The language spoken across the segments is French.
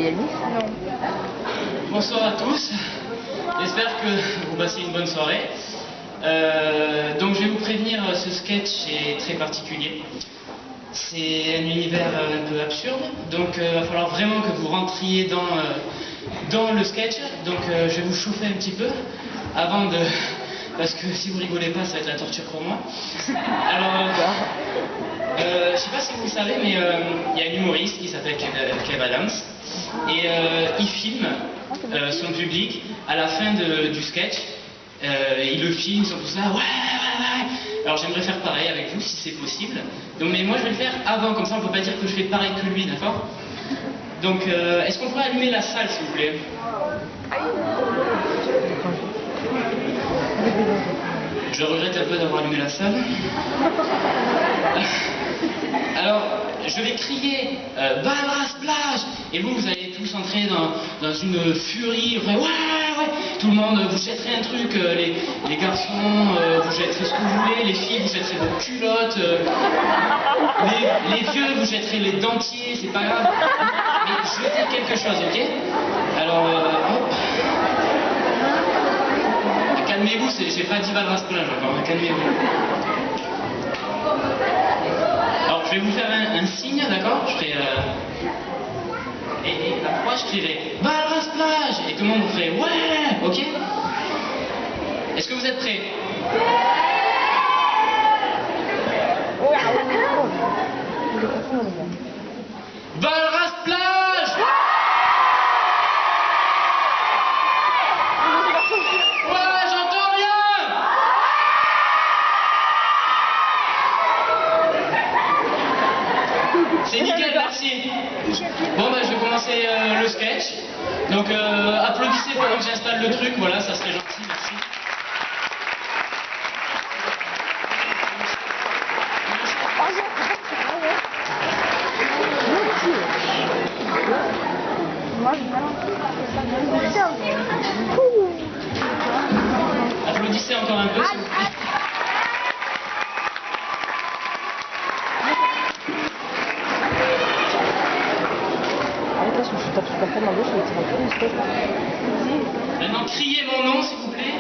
Yanis? Non. Bonsoir à tous, j'espère que vous passez une bonne soirée. Donc je vais vous prévenir, ce sketch est très particulier. C'est un univers un peu absurde, donc il va falloir vraiment que vous rentriez dans le sketch. Donc je vais vous chauffer un petit peu avant de... Parce que si vous rigolez pas, ça va être la torture pour moi. Alors, je sais pas si vous le savez, mais il y a un humoriste qui s'appelle Kev Adams. Et il filme son public à la fin du sketch. Il le filme, sur tout ça. Ouais. Alors j'aimerais faire pareil avec vous si c'est possible. Donc, mais moi je vais le faire avant, comme ça on peut pas dire que je fais pareil que lui, d'accord? Donc est-ce qu'on pourrait allumer la salle s'il vous plaît? Je regrette un peu d'avoir allumé la salle. Alors, je vais crier Balras plage, et vous allez tous entrer dans une furie. Ouais. Tout le monde, vous jetterez un truc. Les garçons, vous jetterez ce que vous voulez. Les filles, vous jetterez vos culottes. Les vieux, vous jetterez les dentiers. C'est pas grave. Mais jetez quelque chose, ok? Alors, hop. Calmez-vous, j'ai pas dit Balras plage encore. Calmez-vous. Alors, je vais vous faire un signe, d'accord? Je ferai... Et la fois, je crierai Balras plage! Et tout le monde vous ferait ouais! Ok? Est-ce que vous êtes prêts? Balras plage! Ouais, j'entends rien! C'est nickel, merci. Bon, ben, je vais commencer le sketch. Donc, applaudissez pendant que j'installe le truc. Voilà, ça serait gentil, merci. Applaudissez encore un peu, s'il vous plaît. Maintenant, criez mon nom, s'il vous plaît.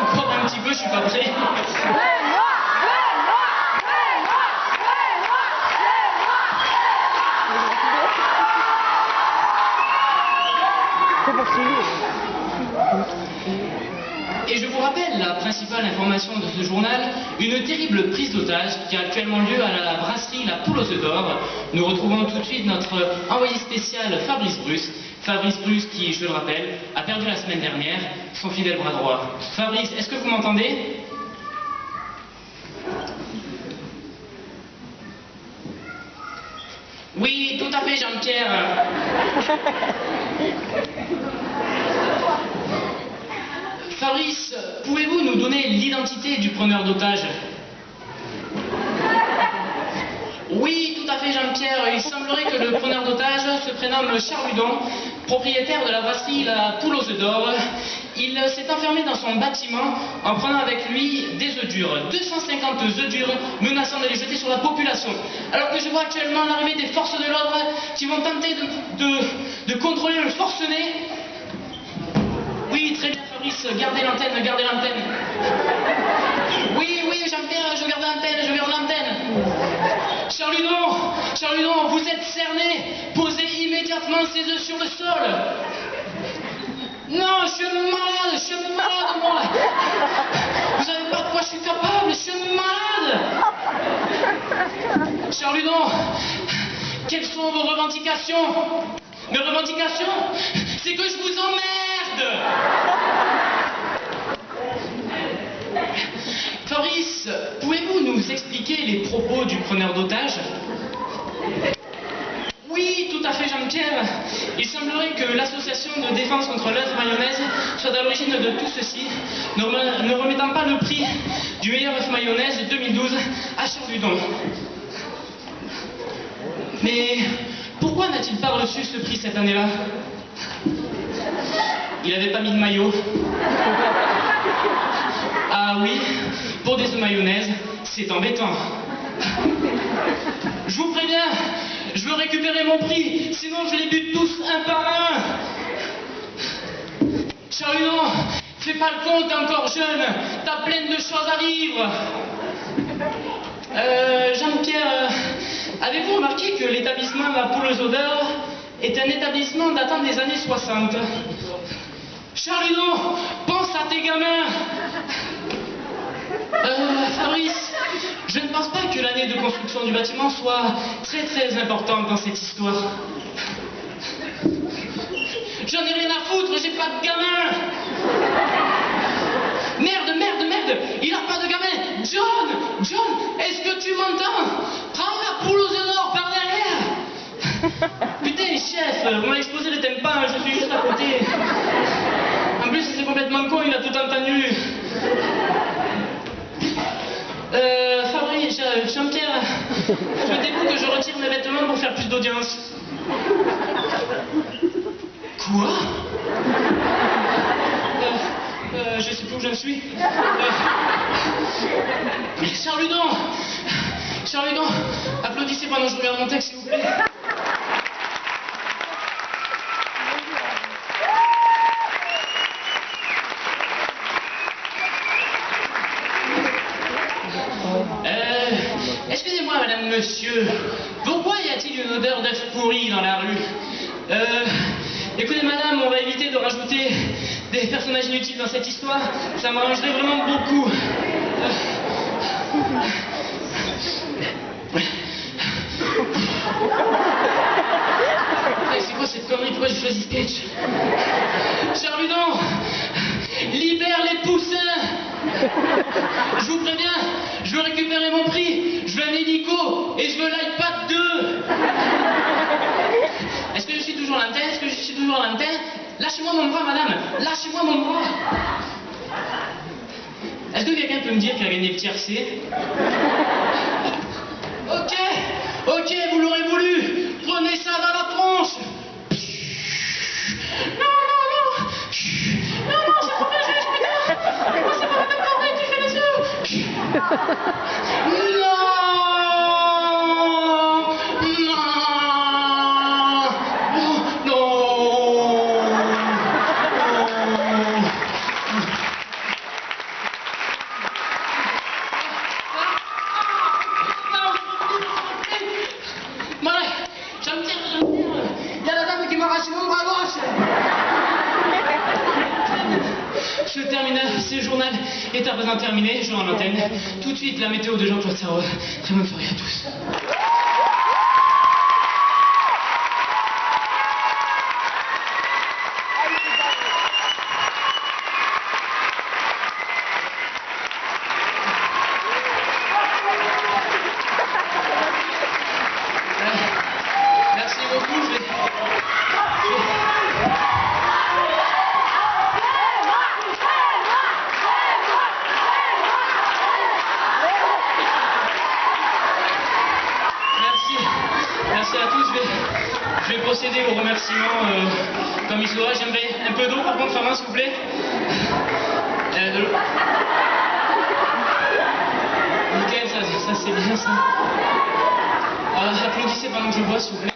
Encore un petit peu, je suis pas prêt. Et je vous rappelle la principale information de ce journal, une terrible prise d'otage qui a actuellement lieu à la brasserie La Poule aux œufs d'or. Nous retrouvons tout de suite notre envoyé spécial Fabrice Bruce. Fabrice Bruce qui, je le rappelle, a perdu la semaine dernière son fidèle bras droit. Fabrice, est-ce que vous m'entendez? Oui, tout à fait, Jean-Pierre. Fabrice, pouvez-vous nous donner l'identité du preneur d'otage? Oui, tout à fait, Jean-Pierre. Il semblerait que le preneur d'otage se prénomme Charles Hudon, propriétaire de la brasserie La Poule aux œufs d'or. Il s'est enfermé dans son bâtiment en prenant avec lui des œufs durs. 250 œufs durs menaçant de les jeter sur la population. Alors que je vois actuellement l'arrivée des forces de l'ordre qui vont tenter de contrôler le forcené. Oui, très bien, Fabrice, gardez l'antenne, gardez l'antenne. Oui, Jean-Pierre, je garde l'antenne. Charles Hudon, vous êtes cerné. Posez immédiatement ces œufs sur le sol. Non, je suis malade, moi. Vous savez pas de quoi je suis capable, je suis malade. Charles Hudon, quelles sont vos revendications? Mes revendications, c'est que je vous emmerde. Fabrice, pouvez-vous nous expliquer les propos du preneur d'otage? Oui, tout à fait, Jean-Pierre. Il semblerait que l'association de défense contre l'œuf mayonnaise soit à l'origine de tout ceci, ne remettant pas le prix du meilleur œuf mayonnaise de 2012 à Charles Hudon. Mais pourquoi n'a-t-il pas reçu ce prix cette année-là? Il n'avait pas mis de maillot. Ah oui, pour des œufs mayonnaise, c'est embêtant. Je vous préviens, je veux récupérer mon prix, sinon je les bute tous un par un. Charludon, fais pas le con, t'es encore jeune, t'as plein de choses à vivre. Jean-Pierre, avez-vous remarqué que l'établissement La Poule aux Odeurs est un établissement datant des années 60? Charludon, pense à tes gamins. Fabrice, je ne pense pas que l'année de construction du bâtiment soit très importante dans cette histoire. J'en ai rien à foutre, j'ai pas de gamin. Merde, il a pas de gamin. John, est-ce que tu m'entends? Prends La Poule aux Odeurs par derrière. Putain, chef, vous m'avez explosé le tympan, je suis juste à côté. En plus, c'est complètement con, il a tout entendu. Fabrice, Jean-Pierre, souhaitez-vous que je retire mes vêtements pour faire plus d'audience? Quoi? Je sais plus où j'en suis. Charludon, applaudissez pendant que je regarde mon texte, s'il vous plaît. Excusez-moi, madame, monsieur, pourquoi y a-t-il une odeur d'œuf pourri dans la rue? Écoutez, madame, on va éviter de rajouter des personnages inutiles dans cette histoire, ça m'arrangerait vraiment beaucoup. C'est quoi cette connerie? Pourquoi j'ai choisi sketch? Charludon, libère les poussins. Je vous préviens, je veux récupérer mon prix, je veux un hélico et je veux l'iPad 2. Est-ce que je suis toujours à l'antenne? Lâchez-moi mon bras, madame, lâchez-moi mon bras. Est-ce que quelqu'un peut me dire qui a gagné le tiercé? Ok, vous l'aurez voulu, prenez ça dans la tronche. Non, c'est trop bien juste, putain. Moi, c'est pas la même corbeille qui fait les yeux. Il y a la dame qui m'a arraché mon bras gauche. Je termine, ce journal est à présent terminé, je rends l'antenne. Tout de suite, la météo de Jean-Claude Sarraud. Très bonne soirée à tous. Merci beaucoup, Merci à tous, je vais procéder aux remerciements comme il se doit. J'aimerais un peu d'eau par contre, Fabien, s'il vous plaît. De l'eau. Nickel, ça c'est bien ça. Applaudissez pendant que je bois, s'il vous plaît.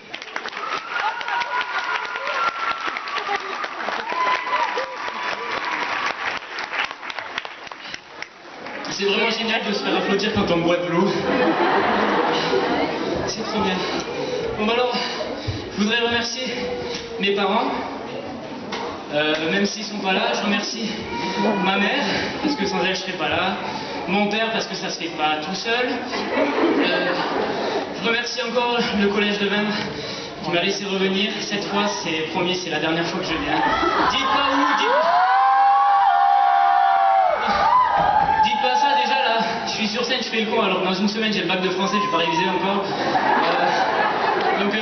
C'est vraiment génial de se faire applaudir quand on boit de l'eau. C'est trop bien. Bon bah alors, je voudrais remercier mes parents, même s'ils sont pas là. Je remercie ma mère, parce que sans elle je serais pas là. Mon père, parce que ça se fait pas tout seul. Je remercie encore le collège de Vins qui m'a laissé revenir. Cette fois, c'est promis, c'est la dernière fois que je viens. Dites pas où, dites pas ça déjà là. Je suis sur scène, je fais le con, alors dans une semaine j'ai le bac de français, je vais pas réviser encore. Donc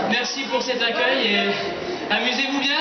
merci pour cet accueil et amusez-vous bien.